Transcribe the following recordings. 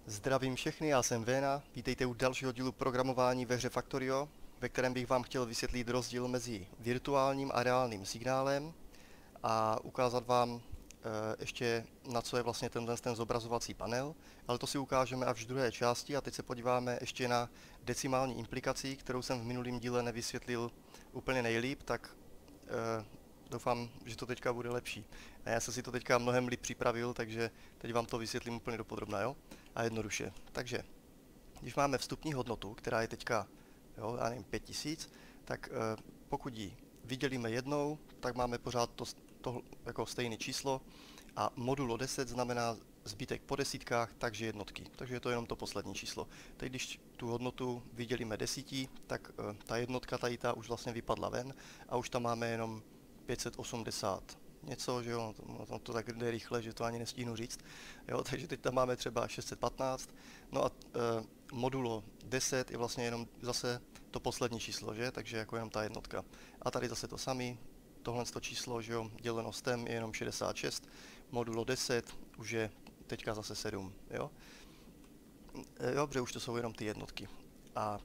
Zdravím všechny, já jsem Véna, vítejte u dalšího dílu programování ve hře Factorio, ve kterém bych vám chtěl vysvětlit rozdíl mezi virtuálním a reálným signálem a ukázat vám ještě na co je vlastně ten zobrazovací panel, ale to si ukážeme až v druhé části a teď se podíváme ještě na decimální implikaci, kterou jsem v minulém díle nevysvětlil úplně nejlíp, tak doufám, že to teďka bude lepší. A já jsem si to teďka mnohem líp připravil, takže teď vám to vysvětlím úplně dopodrobna, jo? A jednoduše. Takže, když máme vstupní hodnotu, která je teďka, jo, já nevím, 5000, tak pokud ji vydělíme jednou, tak máme pořád to jako stejné číslo a modulo 10 znamená zbytek po desítkách, takže jednotky. Takže je to jenom to poslední číslo. Teď když tu hodnotu vydělíme 10, tak ta jednotka tady ta už vlastně vypadla ven a už tam máme jenom 580 něco, že jo, to tak jde rychle, že to ani nestihnu říct, jo, takže teď tam máme třeba 615, no a modulo 10 je vlastně jenom zase to poslední číslo, že, takže jako jenom ta jednotka. A tady zase to samé, tohle číslo, že jo, děleno s tem je jenom 66, modulo 10 už je teďka zase 7, jo. Dobře, už to jsou jenom ty jednotky. A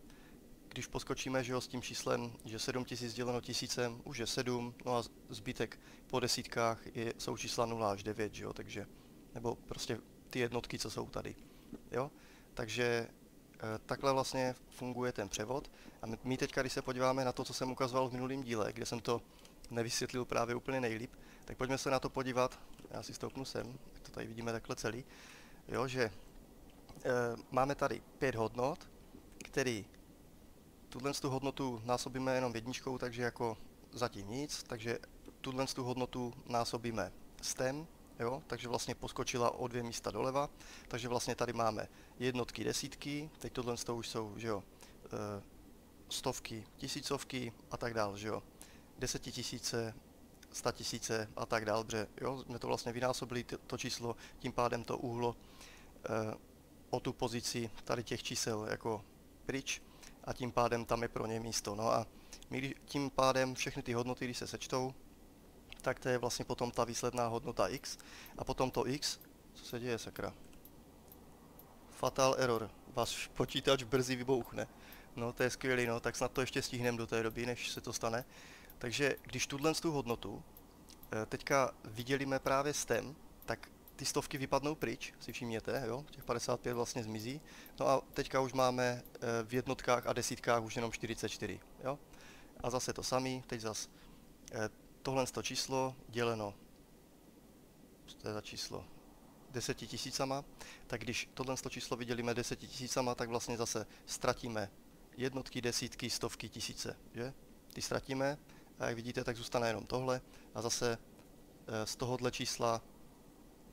když poskočíme, že jo, s tím číslem, že 7000 děleno 1000 už je 7, no a zbytek po desítkách jsou čísla 0 až 9, že jo, takže, nebo prostě ty jednotky, co jsou tady, jo. Takže takhle vlastně funguje ten převod a my teďka, když se podíváme na to, co jsem ukazoval v minulém díle, kde jsem to nevysvětlil právě úplně nejlíp, tak pojďme se na to podívat, já si stoupnu sem, tak to tady vidíme takhle celý, jo, že máme tady 5 hodnot, který tu hodnotu násobíme jenom jedničkou, takže jako zatím nic, takže tu hodnotu násobíme stem, jo, takže vlastně poskočila o 2 místa doleva, takže vlastně tady máme jednotky, desítky, teď tohle už jsou, že jo, stovky, tisícovky a tak dál, že jo, 10 000, 100 000 a tak dál, protože jo, jsme to vlastně vynásobili to číslo, tím pádem to uhlo o tu pozici tady těch čísel jako pryč a tím pádem tam je pro ně místo. No a my tím pádem všechny ty hodnoty, když se sečtou, tak to je vlastně potom ta výsledná hodnota x a potom to x, co se děje, sakra? Fatal error, váš počítač brzy vybouchne. No to je skvělý, no, tak snad to ještě stihneme do té doby, než se to stane. Takže když tu hodnotu teďka vydělíme právě s tem, tak ty stovky vypadnou pryč, si všimněte, jo, těch 55 vlastně zmizí. No a teďka už máme v jednotkách a desítkách už jenom 44, jo. A zase to samý, teď zase tohle číslo děleno, co to je za číslo, 10 000, tak když tohle číslo vydělíme 10 000, tak vlastně zase ztratíme jednotky, desítky, stovky, tisíce, že? Ty ztratíme a jak vidíte, tak zůstane jenom tohle a zase z tohohle čísla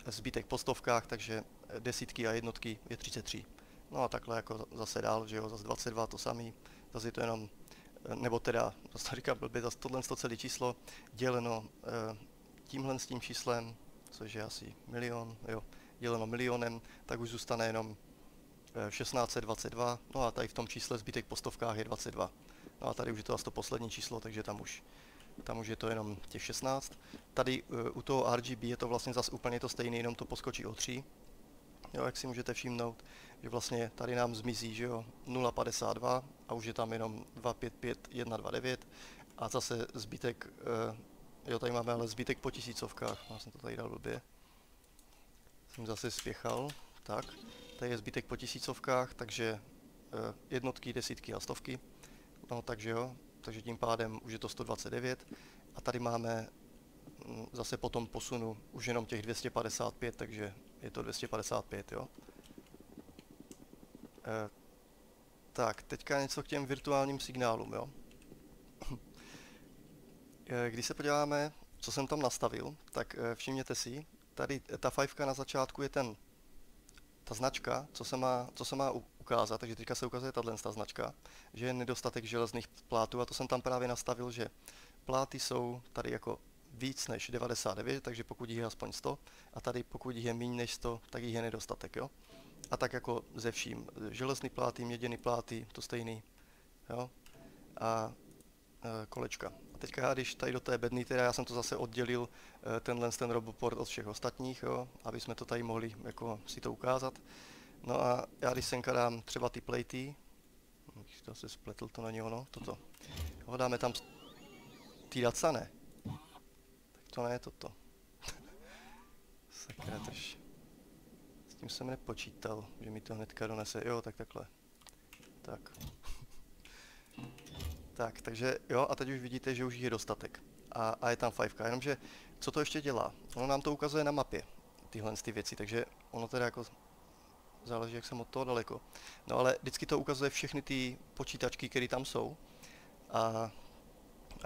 zbytek po stovkách, takže desítky a jednotky je 33. No a takhle jako zase dál, že jo, zase 22 to samý, zase je to jenom, nebo teda, zase to říkám blbě, zase tohle celé číslo děleno tímhle s tím číslem, což je asi milion, jo, děleno milionem, tak už zůstane jenom 1622, no a tady v tom čísle zbytek po stovkách je 22. No a tady už je to asi to poslední číslo, takže tam už je to jenom těch 16. Tady u toho RGB je to vlastně zase úplně to stejné, jenom to poskočí o 3. Jo, jak si můžete všimnout, že vlastně tady nám zmizí, že jo, 0,52 a už je tam jenom 255, 129 a zase zbytek, jo, tady máme ale zbytek po tisícovkách, já jsem to tady dal blbě. Jsem zase spěchal, tak, tady je zbytek po tisícovkách, takže jednotky, desítky a stovky, no takže jo, takže tím pádem už je to 129 a tady máme zase po tom posunu už jenom těch 255, takže je to 255, jo. Tak, teďka něco k těm virtuálním signálům, jo. Když se podíváme, co jsem tam nastavil, tak všimněte si, tady ta fajfka na začátku je ta značka, co se má ukázat, takže teďka se ukazuje ta značka, že je nedostatek železných plátů a to jsem tam právě nastavil, že pláty jsou tady jako víc než 99, takže pokud jich je aspoň 100 a tady pokud jich je méně než 100, tak jich je nedostatek, jo. A tak jako ze vším, železný pláty, měděný pláty, to stejný, jo. A kolečka. A teďka když tady do té bedny, teda já jsem to zase oddělil ten roboport od všech ostatních, jo, aby jsme to tady mohli jako si to ukázat. No a já když senka dám třeba ty plejty, to se spletl, to není ono, toto. Ho dáme tam ty daca, ne? Tak to ne, toto. Sakra, drž. S tím jsem nepočítal, že mi to hnedka donese. Jo, tak takhle. Tak. Tak, takže jo, a teď už vidíte, že už jich je dostatek. A je tam 5, jenomže co to ještě dělá? Ono nám to ukazuje na mapě, tyhle ty věci, takže ono teda jako záleží, jak jsem od toho daleko. No ale vždycky to ukazuje všechny ty počítačky, které tam jsou a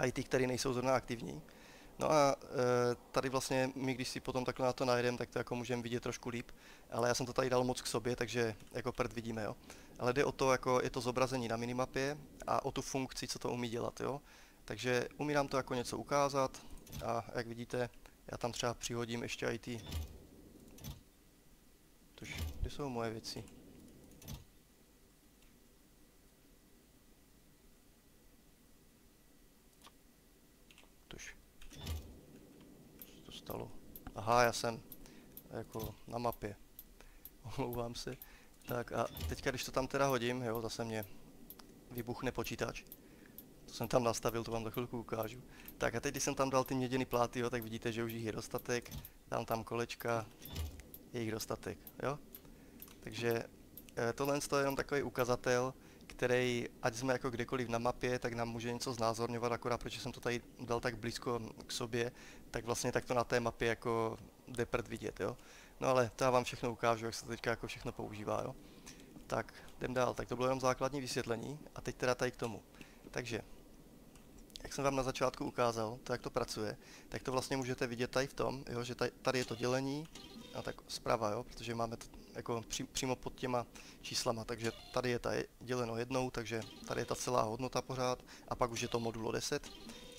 i ty, které nejsou zrovna aktivní. No a tady vlastně my, když si potom takhle na to najedeme, tak to jako můžeme vidět trošku líp, ale já jsem to tady dal moc k sobě, takže jako prd vidíme, jo. Ale jde o to, jako je to zobrazení na minimapě a o tu funkci, co to umí dělat, jo. Takže umí nám to jako něco ukázat a jak vidíte, já tam třeba přihodím ještě i ty... Tož, kde jsou moje věci? Tož. Co to stalo? Aha, já jsem jako na mapě. Omlouvám se. Tak a teďka, když to tam teda hodím, jo, zase mě vybuchne počítač. To jsem tam nastavil, to vám za chvilku ukážu. Tak a teď, když jsem tam dal ty měděný pláty, jo, tak vidíte, že už jich je dostatek. Dám tam kolečka, je jich dostatek, jo. Takže tohle je jenom takový ukazatel, který, ať jsme jako kdekoliv na mapě, tak nám může něco znázorňovat, akorát protože jsem to tady dal tak blízko k sobě, tak vlastně tak to na té mapě jako jde prd vidět, jo. No ale to já vám všechno ukážu, jak se to teďka jako všechno používá, jo. Tak, jdem dál, tak to bylo jenom základní vysvětlení a teď teda tady k tomu. Takže, jak jsem vám na začátku ukázal, to jak to pracuje, tak to vlastně můžete vidět tady v tom, jo, že tady je to dělení, a tak zprava, jo, protože máme to jako přímo pod těma číslama, takže tady je ta děleno jednou, takže tady je ta celá hodnota pořád a pak už je to modulo 10.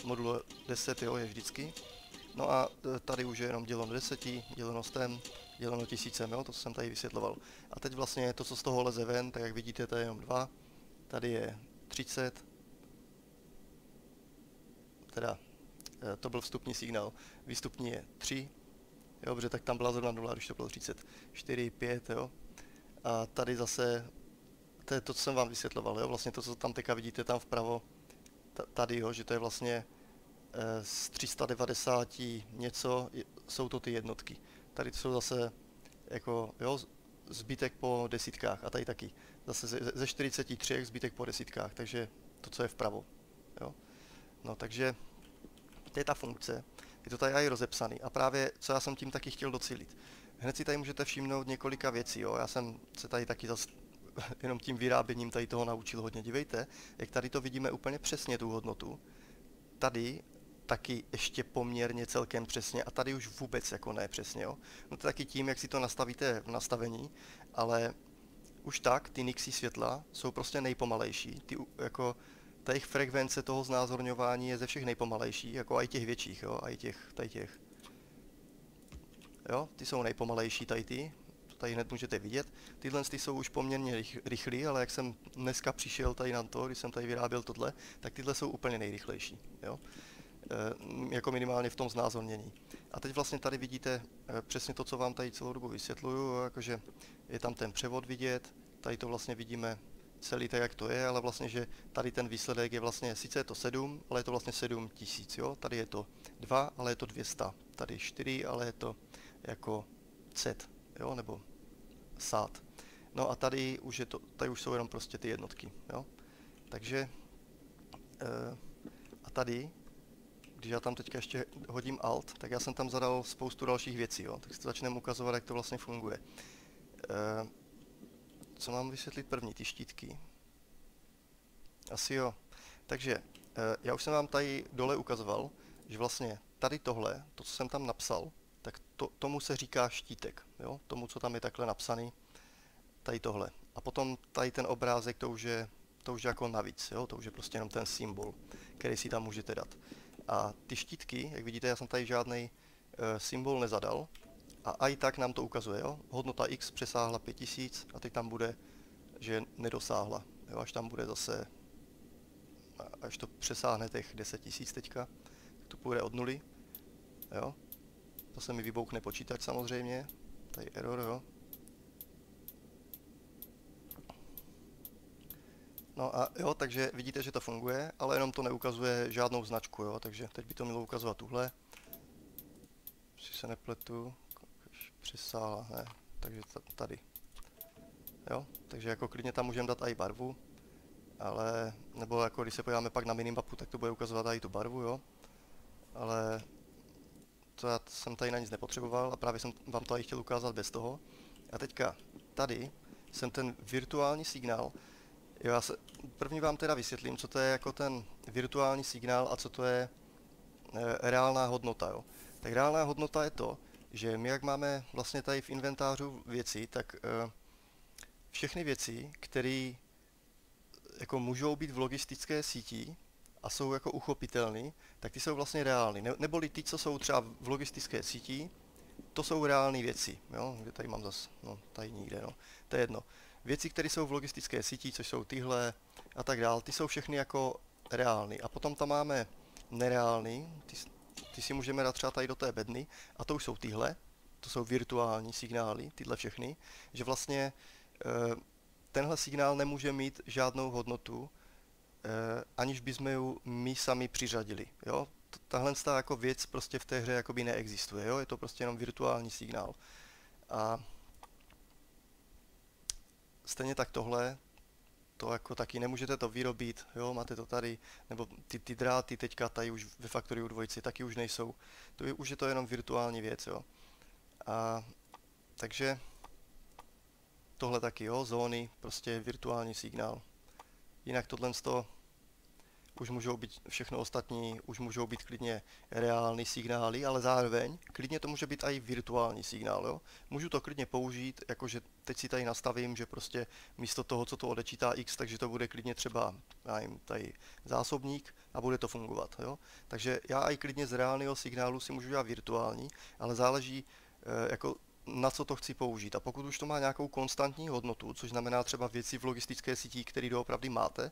Modulo 10, jo, je vždycky. No a tady už je jenom děleno 10, děleno 100, děleno 1000, jo, to co jsem tady vysvětloval. A teď vlastně to, co z toho leze ven, tak jak vidíte, to je jenom 2, tady je 30, teda to byl vstupní signál, výstupní je 3, jo, protože tak tam byla zrovna 0, když to bylo 30, 4, 5, jo. A tady zase, to je to, co jsem vám vysvětloval, jo, vlastně to, co tam teďka vidíte tam vpravo, tady, jo, že to je vlastně z 390 něco, jsou to ty jednotky. Tady to jsou zase, jako, jo, zbytek po desítkách a tady taky. Zase ze 43 zbytek po desítkách, takže to, co je vpravo, jo. No, takže to je ta funkce. Je to tady i rozepsaný. A právě, co já jsem tím taky chtěl docílit. Hned si tady můžete všimnout několika věcí, jo. Já jsem se tady taky zase jenom tím vyráběním tady toho naučil hodně. Dívejte, jak tady to vidíme úplně přesně tu hodnotu. Tady taky ještě poměrně celkem přesně a tady už vůbec jako ne přesně, jo. No to taky tím, jak si to nastavíte v nastavení, ale už tak ty nixy světla jsou prostě nejpomalejší. Ty jako ta jejich frekvence toho znázorňování je ze všech nejpomalejší, jako i těch větších, jo, i tady těch. Jo, ty jsou nejpomalejší tady ty, to tady hned můžete vidět. Tyhle ty jsou už poměrně rychlí, ale jak jsem dneska přišel tady na to, když jsem tady vyráběl tohle, tak tyhle jsou úplně nejrychlejší, jo. Jako minimálně v tom znázornění. A teď vlastně tady vidíte přesně to, co vám tady celou dobu vysvětluju, jakože je tam ten převod vidět, tady to vlastně vidíme celý tak, jak to je, ale vlastně, že tady ten výsledek je vlastně, sice je to 7, ale je to vlastně 7000, jo, tady je to 2, ale je to 200, tady 4, ale je to jako set, jo, nebo sát. No a tady už je to, tady už jsou jenom prostě ty jednotky, jo. Takže a tady, když já tam teďka ještě hodím Alt, tak já jsem tam zadal spoustu dalších věcí, jo, tak si to začneme ukazovat, jak to vlastně funguje. Co mám vysvětlit první, ty štítky? Asi jo. Takže já už jsem vám tady dole ukazoval, že vlastně tady tohle, to, co jsem tam napsal, tak tomu se říká štítek, jo? Tomu, co tam je takhle napsaný, tady tohle. A potom tady ten obrázek, to už je jako navíc, jo? To už je prostě jenom ten symbol, který si tam můžete dát. A ty štítky, jak vidíte, já jsem tady žádný symbol nezadal, a i tak nám to ukazuje, jo? Hodnota X přesáhla 5000 a teď tam bude, že nedosáhla, jo? Až tam bude zase, až to přesáhne těch 10 000 teďka, tak to půjde od nuly, jo? Zase mi vybouchne počítač samozřejmě, tady error, jo? No a jo, takže vidíte, že to funguje, ale jenom to neukazuje žádnou značku, jo, takže teď by to mělo ukazovat tuhle, si se nepletu, přesála, ne, takže tady, jo, takže jako klidně tam můžeme dát i barvu, ale, nebo jako když se podíváme pak na minimapu, tak to bude ukazovat i tu barvu, jo, ale to já jsem tady na nic nepotřeboval a právě jsem vám to i chtěl ukázat bez toho. A teďka tady jsem ten virtuální signál. Jo, první vám teda vysvětlím, co to je jako ten virtuální signál a co to je reálná hodnota. Jo. Tak reálná hodnota je to, že my jak máme vlastně tady v inventářu věci, tak všechny věci, které jako můžou být v logistické síti a jsou jako uchopitelné, tak ty jsou vlastně reální. Neboli ty, co jsou třeba v logistické síti, to jsou reálné věci. Jo? Kde tady mám zase, no tady nikde, no. To je jedno. Věci, které jsou v logistické síti, což jsou tyhle a tak dál, ty jsou všechny jako reální. A potom tam máme nereální, ty si můžeme dát třeba tady do té bedny, a to už jsou tyhle, to jsou virtuální signály, tyhle všechny, že vlastně tenhle signál nemůže mít žádnou hodnotu, aniž bychom ju my sami přiřadili. Jo? Tahle jako věc prostě v té hře jakoby neexistuje, jo? Je to prostě jenom virtuální signál. A stejně tak tohle, to jako taky nemůžete to vyrobit, jo? Máte to tady, nebo ty dráty teďka tady už ve Factorio 2 taky už nejsou, už je to jenom virtuální věc, jo? A takže tohle taky, jo? Zóny, prostě virtuální signál. Jinak tohle už můžou být všechno ostatní, už můžou být klidně reální signály, ale zároveň klidně to může být i virtuální signál, jo. Můžu to klidně použít, jakože teď si tady nastavím, že prostě místo toho, co to odečítá x, takže to bude klidně třeba, já jim tady zásobník a bude to fungovat, jo. Takže já i klidně z reálného signálu si můžu dělat virtuální, ale záleží jako na co to chci použít. A pokud už to má nějakou konstantní hodnotu, což znamená třeba věci v logistické síti, které doopravdy máte,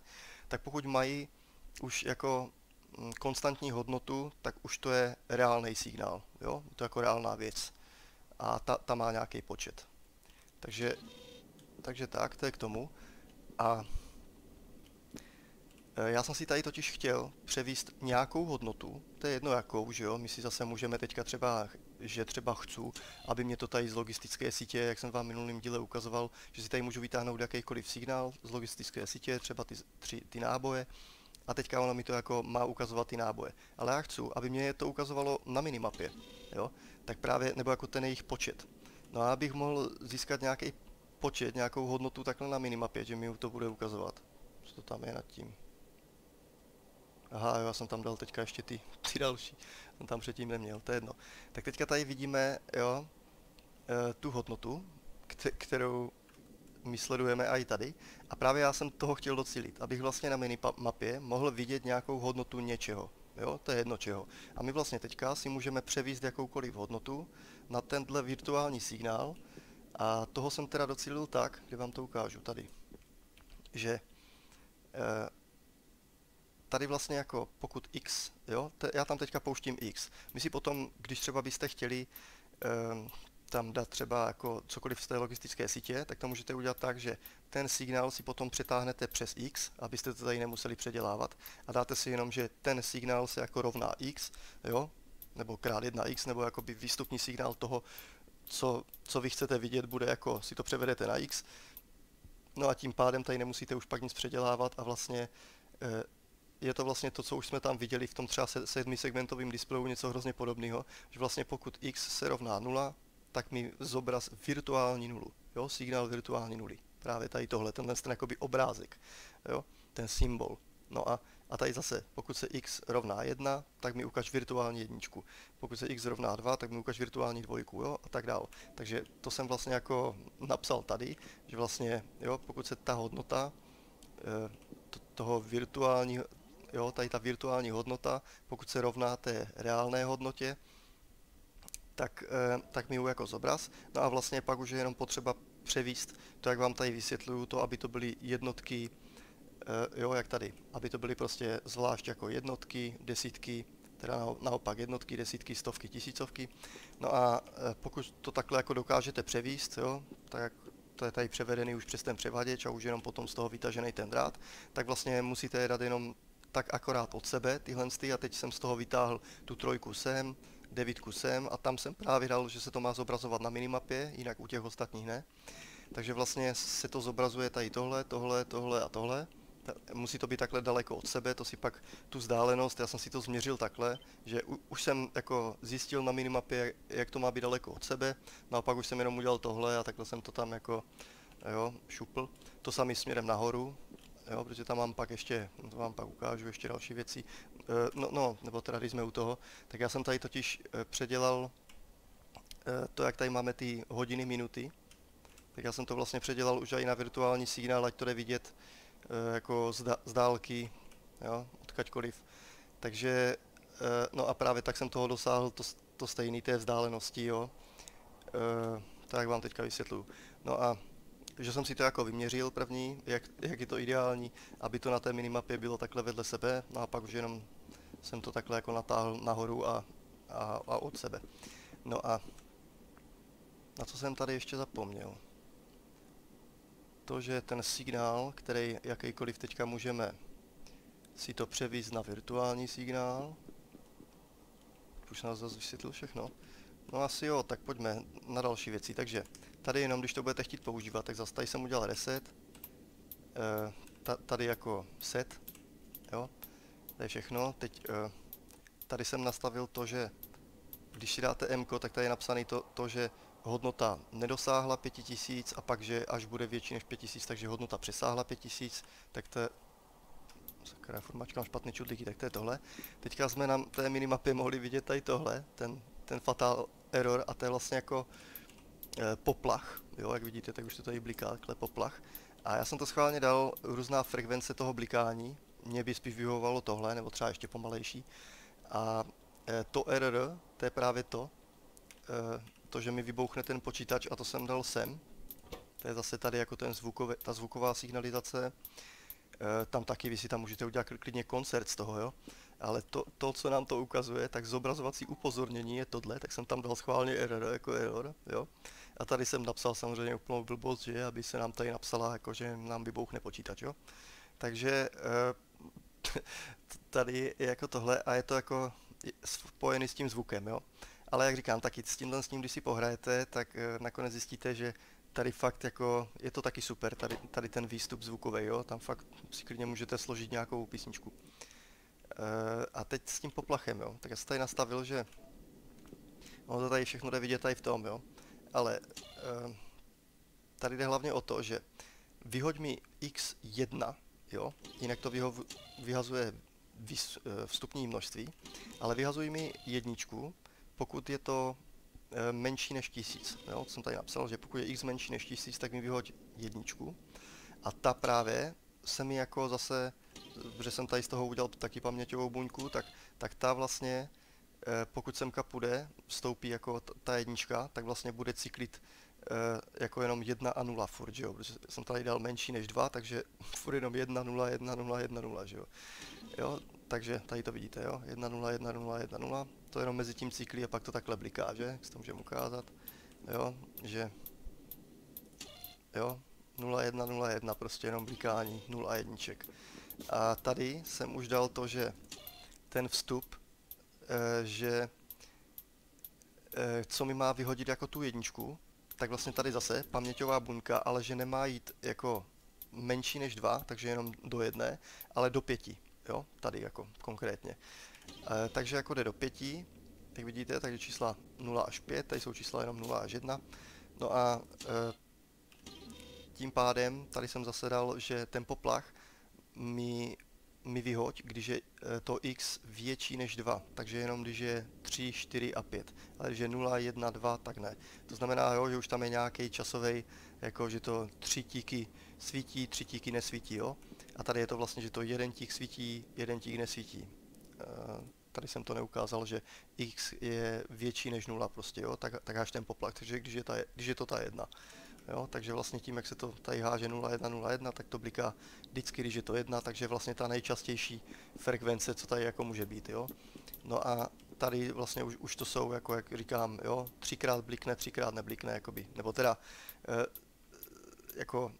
tak pokud mají už jako konstantní hodnotu, tak už to je reálný signál, jo? Je to jako reálná věc. A ta má nějaký počet. Takže tak, to je k tomu. A já jsem si tady totiž chtěl převíst nějakou hodnotu, to je jedno jakou, že jo? My si zase můžeme teďka třeba chci, aby mě to tady z logistické sítě, jak jsem vám v minulém díle ukazoval, že si tady můžu vytáhnout jakýkoliv signál z logistické sítě, třeba ty náboje, a teďka ono mi to jako má ukazovat ty náboje. Ale já chci, aby mě to ukazovalo na minimapě, jo? Tak právě, nebo jako ten jejich počet. No a abych mohl získat nějaký počet, nějakou hodnotu takhle na minimapě, že mi to bude ukazovat. Co to tam je nad tím? Aha, jo, já jsem tam dal teďka ještě ty další. Jsem tam předtím neměl, to je jedno. Tak teďka tady vidíme, jo, tu hodnotu, kterou my sledujeme i tady. A právě já jsem toho chtěl docílit, abych vlastně na minimapě mohl vidět nějakou hodnotu něčeho. Jo, to je jedno čeho. A my vlastně teďka si můžeme převíst jakoukoliv hodnotu na tenhle virtuální signál. A toho jsem teda docílil tak, kde vám to ukážu, tady. Že tady vlastně jako pokud x, jo, já tam teďka pouštím x. My si potom, když třeba byste chtěli tam dát třeba jako cokoliv z té logistické sítě, tak to můžete udělat tak, že ten signál si potom přetáhnete přes x, abyste to tady nemuseli předělávat, a dáte si jenom, že ten signál se jako rovná x, jo, nebo krát 1x, nebo jakoby výstupní signál toho, co vy chcete vidět, bude jako, si to převedete na x, no a tím pádem tady nemusíte už pak nic předělávat a vlastně je to vlastně to, co už jsme tam viděli v tom třeba 7segmentovém displeju, něco hrozně podobného, že vlastně pokud x se rovná 0, tak mi zobraz virtuální nulu, jo, signál virtuální nuly. Právě tady tohle, ten jakoby obrázek, jo, ten symbol. No a tady zase, pokud se x rovná 1, tak mi ukaž virtuální jedničku. Pokud se x rovná 2, tak mi ukaž virtuální dvojku, jo, a tak dál. Takže to jsem vlastně jako napsal tady, že vlastně, jo, pokud se ta hodnota toho virtuálního, jo, tady ta virtuální hodnota, pokud se rovná té reálné hodnotě, tak mi ju jako zobraz. No a vlastně pak už je jenom potřeba převíst to, jak vám tady vysvětluju, to, aby to byly jednotky, jo, jak tady, aby to byly prostě zvlášť jako jednotky, desítky, teda naopak jednotky, desítky, stovky, tisícovky. No a pokud to takhle jako dokážete převíst, jo, tak to je tady převedený už přes ten převaděč a už jenom potom z toho vytažený ten drát, tak vlastně musíte je dát jenom tak akorát od sebe, tyhle a teď jsem z toho vytáhl tu 3 sem, 9 sem a tam jsem právě dal, že se to má zobrazovat na minimapě, jinak u těch ostatních ne. Takže vlastně se to zobrazuje tady tohle a tohle. Musí to být takhle daleko od sebe, to si pak tu vzdálenost, já jsem si to změřil takhle, že už jsem jako zjistil na minimapě, jak to má být daleko od sebe, naopak už jsem jenom udělal tohle a takhle jsem to tam jako, jo, šupl. To samý směrem nahoru, jo, protože tam mám pak ještě, to vám pak ukážu ještě další věci, nebo teda když jsme u toho, tak já jsem tady totiž předělal to, jak tady máme ty hodiny, minuty, tak já jsem to vlastně předělal už i na virtuální signál, ať to jde vidět jako z dálky, jo, odkaďkoliv. Takže, no a právě tak jsem toho dosáhl to stejný té vzdálenosti, jo. Tak vám teďka vysvětluju. No a že jsem si to jako vyměřil první, jak je to ideální, aby to na té minimapě bylo takhle vedle sebe, no a pak už jenom jsem to takhle jako natáhl nahoru a od sebe. No a na co jsem tady ještě zapomněl? To, že ten signál, který jakýkoliv teďka můžeme si to převízt na virtuální signál. Už nás zase vysvětlil všechno. No asi jo, tak pojďme na další věci. Takže tady jenom, když to budete chtít používat, tak zase tady jsem udělal reset. Tady jako set. Jo, to je všechno. Teď tady jsem nastavil to, že když si dáte M, tak tady je napsané to, že hodnota nedosáhla 5000 a pak, že až bude větší než 5000, takže hodnota přesáhla 5000, tak to je... Sakra, furt mačkám špatný čudlíky, tak to je tohle. Teďka jsme na té minimapě mohli vidět tady tohle, ten fatal error a to je vlastně jako poplach, jo, jak vidíte, tak už to tady bliká, takhle poplach. A já jsem to schválně dal různá frekvence toho blikání, mě by spíš vyhovovalo tohle, nebo třeba ještě pomalejší. A to error, to je právě to, že mi vybouchne ten počítač a to jsem dal sem. To je zase tady jako ta zvuková signalizace. Tam taky vy si tam můžete udělat klidně koncert z toho, jo. Ale to, co nám to ukazuje, tak zobrazovací upozornění je tohle, tak jsem tam dal schválně error, jako error, jo. A tady jsem napsal samozřejmě úplnou blbost, že aby se nám tady napsala, jako že nám vybouchne počítač, jo. Takže tady je jako tohle a je to jako spojený s tím zvukem, jo. Ale jak říkám, taky s tím, když si pohrajete, tak nakonec zjistíte, že tady fakt jako, je to taky super, tady ten výstup zvukový, jo, tam fakt si klidně můžete složit nějakou písničku. A teď s tím poplachem, jo, tak já jsem tady nastavil, že ono to tady všechno jde vidět tady v tom, jo, ale tady jde hlavně o to, že vyhoď mi x1, jo, jinak to vyhazuje vstupní množství, ale vyhazuj mi jedničku, pokud je to menší než 1000. Jo? Jsem tady napsal, že pokud je x menší než 1000, tak mi vyhoď jedničku. A ta právě se mi jako zase, že jsem tady z toho udělal taky paměťovou buňku, tak ta vlastně, pokud semka půjde, vstoupí jako ta jednička, tak vlastně bude cyklit jako jenom 1 a 0 furt, že jo? Protože jsem tady dal menší než 2, takže furt jenom 1, 0, 1, 0, 1, 0, že jo? Jo, takže tady to vidíte, jo? 1, 0, 1, 0, 1, 0. To jenom mezi tím cyklí a pak to takhle bliká, že? Jak si to můžeme ukázat. Jo, že... Jo, 0, 1, 0, 1, prostě jenom blikání, 0 a jedniček. A tady jsem už dal to, že ten vstup, že co mi má vyhodit jako tu jedničku, tak vlastně tady zase paměťová buňka, ale že nemá jít jako menší než 2, takže jenom do 1, ale do 5. Jo, tady jako konkrétně. Takže jako jde do 5, jak vidíte, takže čísla 0 až 5, tady jsou čísla jenom 0 až 1. No a tím pádem tady jsem zase dal, že ten poplach mi vyhoď, když je to x větší než 2, takže jenom když je 3, 4 a 5, ale když je 0, 1, 2, tak ne. To znamená, jo, že už tam je nějaký časový, jako že to 3 tíky svítí, 3 tíky nesvítí, jo. A tady je to vlastně, že to 1 tík svítí, 1 tík nesvítí. Tady jsem to neukázal, že x je větší než 0 prostě, jo, tak háž ten poplach, takže když je to ta 1. Jo, takže vlastně tím, jak se to tady háže 0,1,0,1, tak to bliká vždycky, když je to 1, takže vlastně ta nejčastější frekvence, co tady jako může být, jo. No a tady vlastně už to jsou, jako jak říkám, jo, 3krát blikne, 3krát neblikne, jakoby, nebo teda jako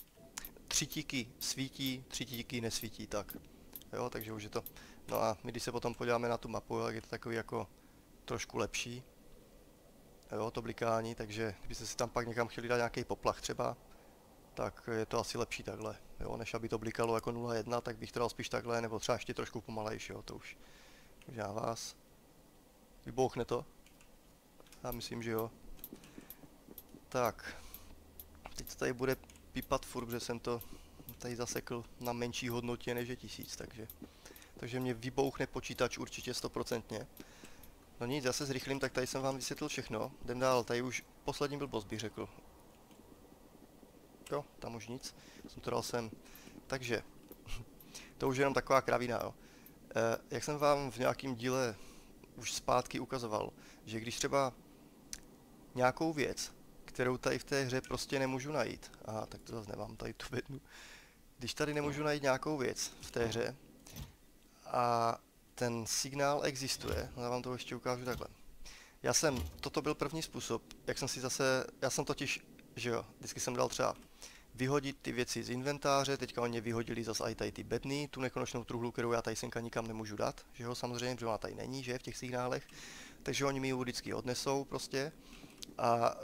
třitíky svítí, třitíky nesvítí, tak. Jo, takže už je to. No a my když se potom podíváme na tu mapu, tak je to takový jako trošku lepší. Jo, to blikání, takže kdybyste si tam pak někam chtěli dát nějaký poplach třeba, tak je to asi lepší takhle. Jo, než aby to blikalo jako 0,1, tak bych to dal spíš takhle, nebo třeba ještě trošku pomalejší, jo, to už na vás. Vybouchne to? Já myslím, že jo. Tak, teď to tady bude pípat furt, že jsem to tady zasekl na menší hodnotě než je 1000, takže mě vybouchne počítač určitě 100%. No nic, já se zrychlím, tak tady jsem vám vysvětlil všechno. Jdem dál, tady už poslední blbost bych řekl. Jo, tam už nic, jsem to dal sem. Takže, to už je jenom taková kravina, jo. Jak jsem vám v nějakém díle už zpátky ukazoval, že když třeba nějakou věc, kterou tady v té hře prostě nemůžu najít, aha, tak to zase nemám tady tu bednu. Když tady nemůžu najít nějakou věc v té hře a ten signál existuje, no já vám to ještě ukážu takhle. Toto byl první způsob, jak jsem si zase, já jsem totiž, že jo, vždycky jsem dal třeba vyhodit ty věci z inventáře, teďka oni vyhodili zase i tady ty bedny, tu nekonečnou truhlu, kterou já tady semka nikam nemůžu dát, že jo, samozřejmě, protože ona tady není, že, v těch signálech, takže oni mi ji vždycky odnesou prostě a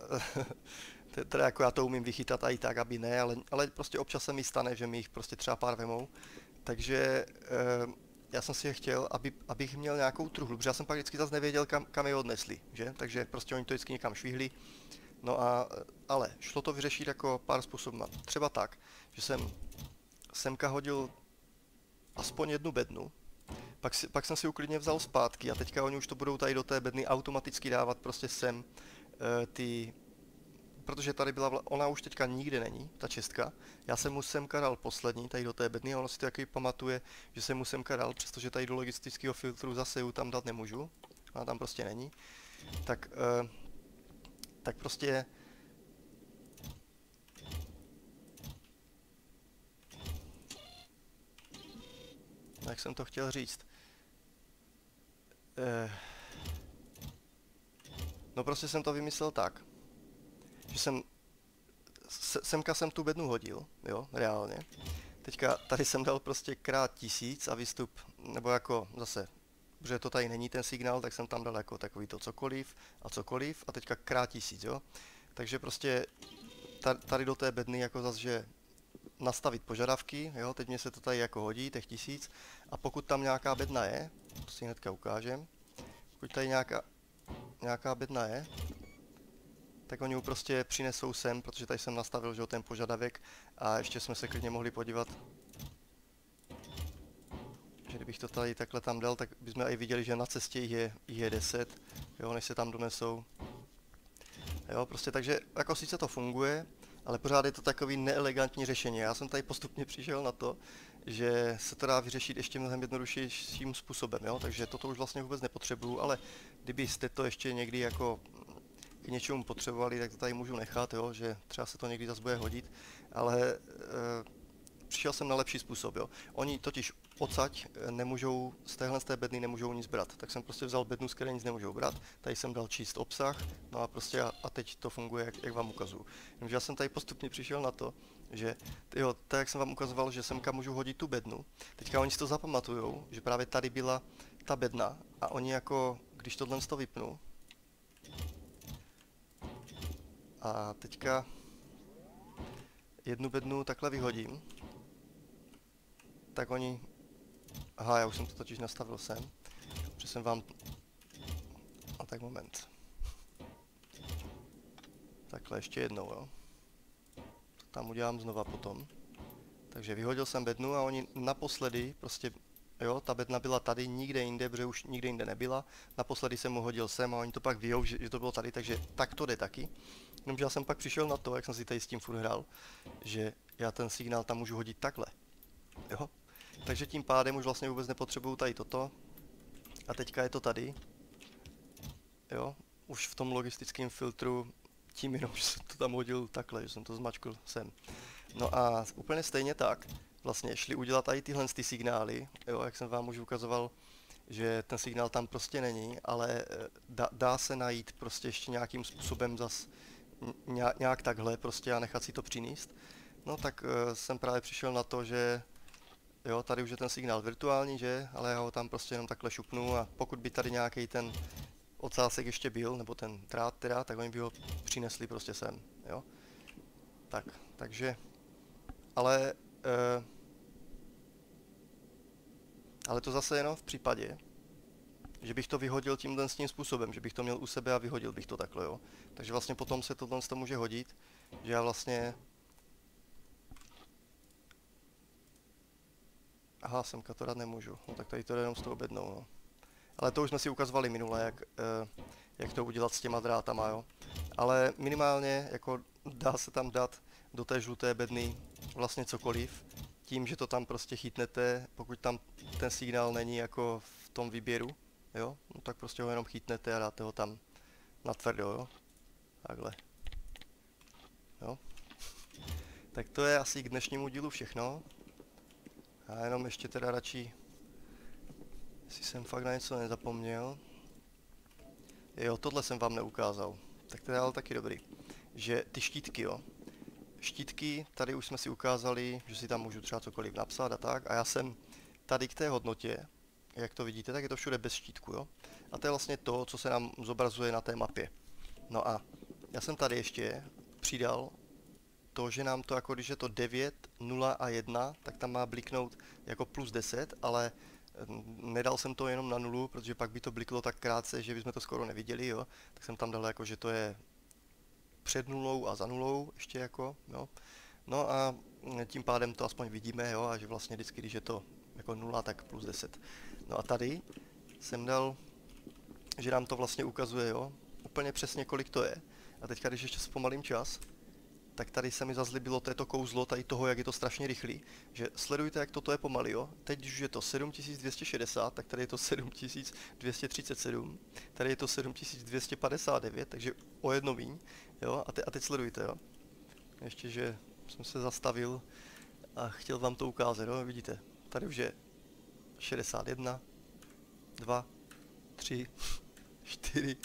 teda jako já to umím vychytat i tak, aby ne, ale prostě občas se mi stane, že mi jich prostě třeba pár vemou, takže já jsem si je chtěl, abych měl nějakou truhlu, protože já jsem pak vždycky zase nevěděl, kam je odnesli, že, takže prostě oni to vždycky někam švihli. No ale šlo to vyřešit jako pár způsobů. Třeba tak, že jsem semka hodil aspoň jednu bednu, pak jsem si uklidně vzal zpátky a teďka oni už to budou tady do té bedny automaticky dávat prostě sem protože tady byla, ona už teďka nikde není, ta čestka. Já jsem mu semka dal poslední tady do té bedny a ono si to jaký pamatuje, že jsem mu semka dal, přestože tady do logistického filtru zase ju tam dát nemůžu, ona tam prostě není. Tak prostě jak jsem to chtěl říct. No prostě jsem to vymyslel tak, že semka jsem tu bednu hodil, jo, reálně. Teďka tady jsem dal prostě krát 1000 a výstup, nebo jako zase, protože to tady není ten signál, tak jsem tam dal jako takový to cokoliv a teďka krát 1000, jo. Takže prostě tady do té bedny jako zase, že nastavit požadavky, jo, teď mě se to tady jako hodí, těch 1000, a pokud tam nějaká bedna je, to si hnedka ukážem, pokud tady nějaká bedna je, tak oni ji prostě přinesou sem, protože tady jsem nastavil, že ten požadavek, a ještě jsme se klidně mohli podívat, že kdybych to tady takhle tam dal, tak bychom i viděli, že na cestě je 10, jo, než se tam donesou. Jo, prostě takže jako sice to funguje, ale pořád je to takový neelegantní řešení. Já jsem tady postupně přišel na to, že se to dá vyřešit ještě mnohem jednodušším způsobem, jo, takže toto už vlastně vůbec nepotřebuju, ale kdybyste to ještě někdy jako k něčemu potřebovali, tak to tady můžu nechat, jo, že třeba se to někdy zase bude hodit, ale přišel jsem na lepší způsob, jo. Oni totiž odsaď nemůžou, z té bedny nemůžou nic brát, tak jsem prostě vzal bednu, z které nic nemůžou brát, tady jsem dal číst obsah, no a prostě a teď to funguje, jak vám ukazuju. Jenomže já jsem tady postupně přišel na to, že jo, tak jak jsem vám ukazoval, že semka můžu hodit tu bednu, teďka oni si to zapamatujou, že právě tady byla ta bedna a oni jako, když tohle to vypnu, a teďka jednu bednu takhle vyhodím, tak oni, aha, já už jsem to totiž nastavil sem, protože jsem vám, a tak moment, takhle ještě jednou, jo, to tam udělám znova potom, takže vyhodil jsem bednu a oni naposledy prostě, jo, ta bedna byla tady, nikde jinde, protože už nikde jinde nebyla, naposledy jsem mu hodil sem a oni to pak vyjou, že to bylo tady, takže tak to jde taky. Jenomže já jsem pak přišel na to, jak jsem si tady s tím furt hrál, že já ten signál tam můžu hodit takhle, jo. Takže tím pádem už vlastně vůbec nepotřebuju tady toto. A teďka je to tady, jo. Už v tom logistickém filtru, tím jenom, že jsem to tam hodil takhle, že jsem to zmačkl sem. No a úplně stejně tak, vlastně šli udělat tady tyhle ty signály, jo, jak jsem vám už ukazoval, že ten signál tam prostě není, ale dá se najít prostě ještě nějakým způsobem zas nějak takhle prostě a nechat si to přinést. No tak jsem právě přišel na to, že jo, tady už je ten signál virtuální, že? Ale já ho tam prostě jenom takhle šupnu a pokud by tady nějaký ten ocásek ještě byl, nebo ten drát teda, tak oni by ho přinesli prostě sem, jo? Takže, ale, ale to zase jenom v případě, že bych to vyhodil tímhle s tím způsobem, že bych to měl u sebe a vyhodil bych to takhle, jo? Takže vlastně potom se tohle může hodit, že já vlastně... Aha, semka to dát nemůžu, no tak tady to jde jenom s tou objednou, no. Ale to už jsme si ukazovali minule, jak to udělat s těma drátama, jo. Ale minimálně jako dá se tam dát do té žluté bedny vlastně cokoliv, tím, že to tam prostě chytnete, pokud tam ten signál není jako v tom výběru, jo, no tak prostě ho jenom chytnete a dáte ho tam na tvrdo, jo. Takhle. Jo. Tak to je asi k dnešnímu dílu všechno. A jenom ještě teda radši, jestli jsem fakt na něco nezapomněl. Jo, tohle jsem vám neukázal. Tak to je ale taky dobrý. Že ty štítky, jo. Štítky, tady už jsme si ukázali, že si tam můžu třeba cokoliv napsat a tak. A já jsem tady k té hodnotě, jak to vidíte, tak je to všude bez štítku, jo. A to je vlastně to, co se nám zobrazuje na té mapě. No a já jsem tady ještě přidal to, že nám to jako když je to 9, 0 a 1, tak tam má bliknout jako plus 10, ale nedal jsem to jenom na nulu, protože pak by to bliklo tak krátce, že bychom to skoro neviděli, jo. Tak jsem tam dal jako, že to je před nulou a za nulou ještě jako, jo. No a tím pádem to aspoň vidíme, jo, a že vlastně vždycky, když je to jako 0, tak plus 10. No a tady jsem dal, že nám to vlastně ukazuje, jo, úplně přesně kolik to je. A teďka, když ještě zpomalím čas, tak tady se mi zazlíbilo této kouzlo, tady toho, jak je to strašně rychlý, že sledujte, jak toto je pomalý, jo. Teď, když je to 7260, tak tady je to 7237, tady je to 7259, takže o jedno míň, jo, a teď sledujte, jo. Ještě, že jsem se zastavil a chtěl vám to ukázat, jo, vidíte, tady už je 61, 2, 3, 4,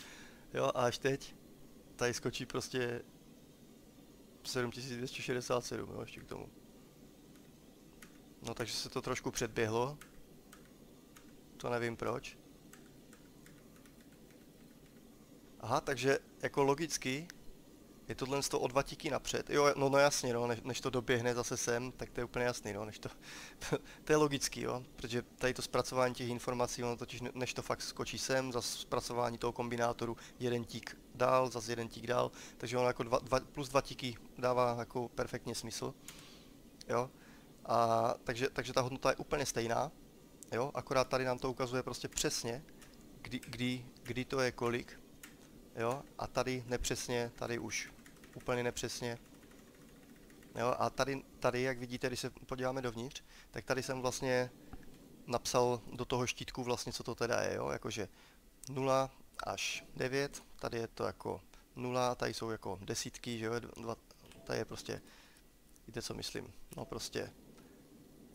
jo, a až teď, tady skočí prostě 7267, jo, ještě k tomu. No takže se to trošku předběhlo. To nevím proč. Aha, takže jako logicky je tohle o 2 tiky napřed. Jo, no jasně, no, než to doběhne zase sem, tak to je úplně jasný, no, to je logický, jo, protože tady to zpracování těch informací, ono totiž než to fakt skočí sem, za zpracování toho kombinátoru jeden tík dál, zase jeden tík dál, takže ono jako plus 2 tiky dává jako perfektně smysl, jo, a takže ta hodnota je úplně stejná, jo, akorát tady nám to ukazuje prostě přesně, kdy to je kolik, jo, a tady nepřesně, tady už úplně nepřesně. Jo, a tady, jak vidíte, když se podíváme dovnitř, tak tady jsem vlastně napsal do toho štítku vlastně, co to teda je, jo, jakože 0 až 9, tady je to jako 0, tady jsou jako desítky, že jo, tady je prostě, víte, co myslím, no prostě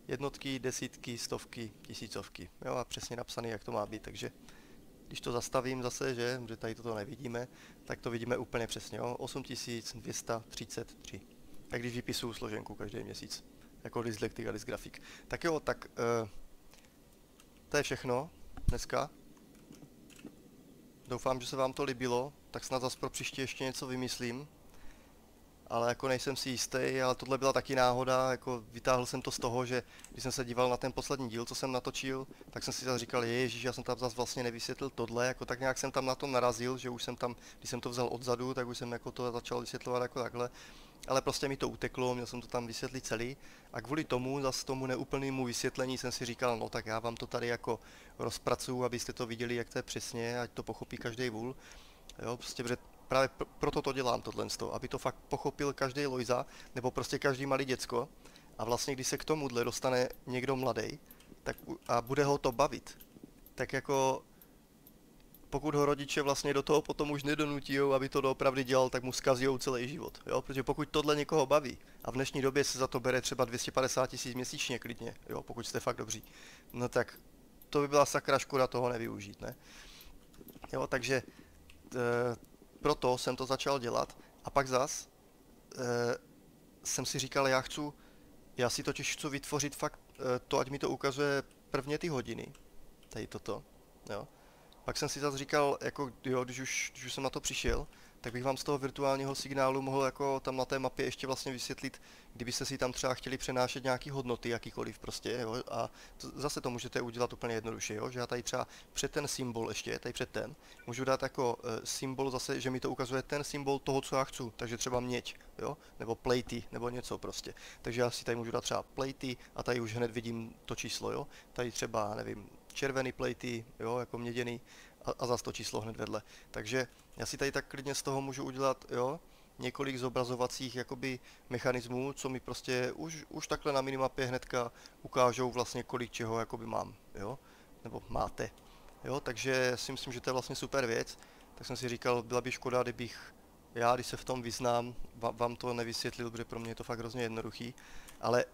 jednotky, desítky, stovky, tisícovky, jo, a přesně napsaný, jak to má být, takže když to zastavím zase, že tady toto nevidíme, tak to vidíme úplně přesně, jo, 8233. Tak když vypisuju složenku každý měsíc, jako dyslektik a dysgrafik. Tak jo, tak to je všechno dneska. Doufám, že se vám to líbilo, tak snad zase pro příště ještě něco vymyslím. Ale jako nejsem si jistý, ale tohle byla taky náhoda, jako vytáhl jsem to z toho, že když jsem se díval na ten poslední díl, co jsem natočil, tak jsem si zase říkal, ježiš, já jsem tam zase vlastně nevysvětlil tohle, jako tak nějak jsem tam na to narazil, že už jsem tam, když jsem to vzal odzadu, tak už jsem jako to začal vysvětlovat jako takhle, ale prostě mi to uteklo, měl jsem to tam vysvětlit celý a kvůli tomu, zase tomu neúplnému vysvětlení jsem si říkal, no tak já vám to tady jako rozpracuju, abyste to viděli, jak to je přesně, ať to pochopí každý vůl, jo, prostě právě proto to dělám tohle, aby to fakt pochopil každý Lojza, nebo prostě každý malý děcko. A vlastně, když se k tomuhle dostane někdo mladý, tak a bude ho to bavit, tak jako pokud ho rodiče vlastně do toho potom už nedonutí, aby to doopravdy dělal, tak mu zkazijou celý život, jo? Protože pokud tohle někoho baví, a v dnešní době se za to bere třeba 250 000 měsíčně klidně, jo? Pokud jste fakt dobří, no tak to by byla sakra škoda toho nevyužít, ne? Jo, takže proto jsem to začal dělat a pak zas jsem si říkal, já si totiž chci vytvořit fakt to, ať mi to ukazuje prvně ty hodiny, tady toto, jo. Pak jsem si zase říkal, jako jo, když už jsem na to přišel, tak bych vám z toho virtuálního signálu mohl jako tam na té mapě ještě vlastně vysvětlit, kdybyste si tam třeba chtěli přenášet nějaký hodnoty, jakýkoliv prostě, jo, a zase to můžete udělat úplně jednoduše, jo, že já tady třeba před ten symbol ještě, tady před ten, můžu dát jako symbol zase, že mi to ukazuje ten symbol toho, co já chci, takže třeba měď, jo, nebo plejty, nebo něco prostě. Takže já si tady můžu dát třeba plejty a tady už hned vidím to číslo, jo, tady třeba, nevím, červený plejty, jo, jako měděný a zase to číslo hned vedle. Takže já si tady tak klidně z toho můžu udělat, jo, několik zobrazovacích jakoby mechanismů, co mi prostě už takhle na minimapě hnedka ukážou vlastně kolik čeho jakoby mám, jo, nebo máte, jo, takže si myslím, že to je vlastně super věc, tak jsem si říkal, byla by škoda, kdybych já, když se v tom vyznám, vám to nevysvětlil, protože pro mě je to fakt hrozně jednoduchý, ale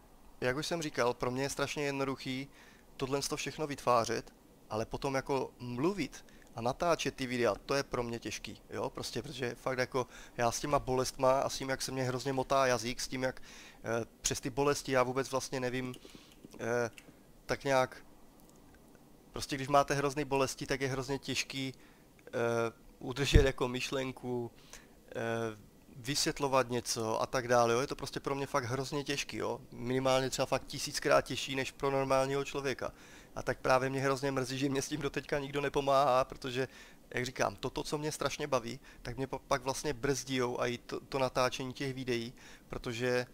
jak už jsem říkal, pro mě je strašně jednoduchý tohle to všechno vytvářet, ale potom jako mluvit a natáčet ty videa, to je pro mě těžký, jo, prostě, protože fakt jako já s těma bolestma a s tím, jak se mě hrozně motá jazyk, s tím, jak přes ty bolesti já vůbec vlastně nevím, tak nějak, prostě když máte hrozný bolesti, tak je hrozně těžký udržet jako myšlenku, vysvětlovat něco a tak dále, jo, je to prostě pro mě fakt hrozně těžký, jo, minimálně třeba fakt 1000krát těžší než pro normálního člověka. A tak právě mě hrozně mrzí, že mě s tím doteďka nikdo nepomáhá, protože, jak říkám, toto, co mě strašně baví, tak mě pak vlastně brzdíjou a i to natáčení těch videí, protože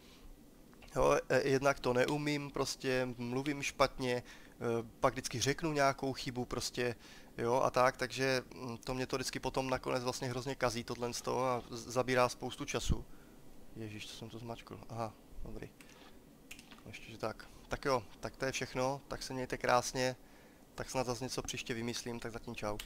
jo, jednak to neumím, prostě mluvím špatně, pak vždycky řeknu nějakou chybu prostě, jo, a tak, takže to mě to vždycky potom nakonec vlastně hrozně kazí tohle z toho a zabírá spoustu času. Ježíš, co jsem to zmačkl, aha, dobrý. Ještě že tak. Tak jo, tak to je všechno, tak se mějte krásně, tak snad zase něco příště vymyslím, tak zatím čau.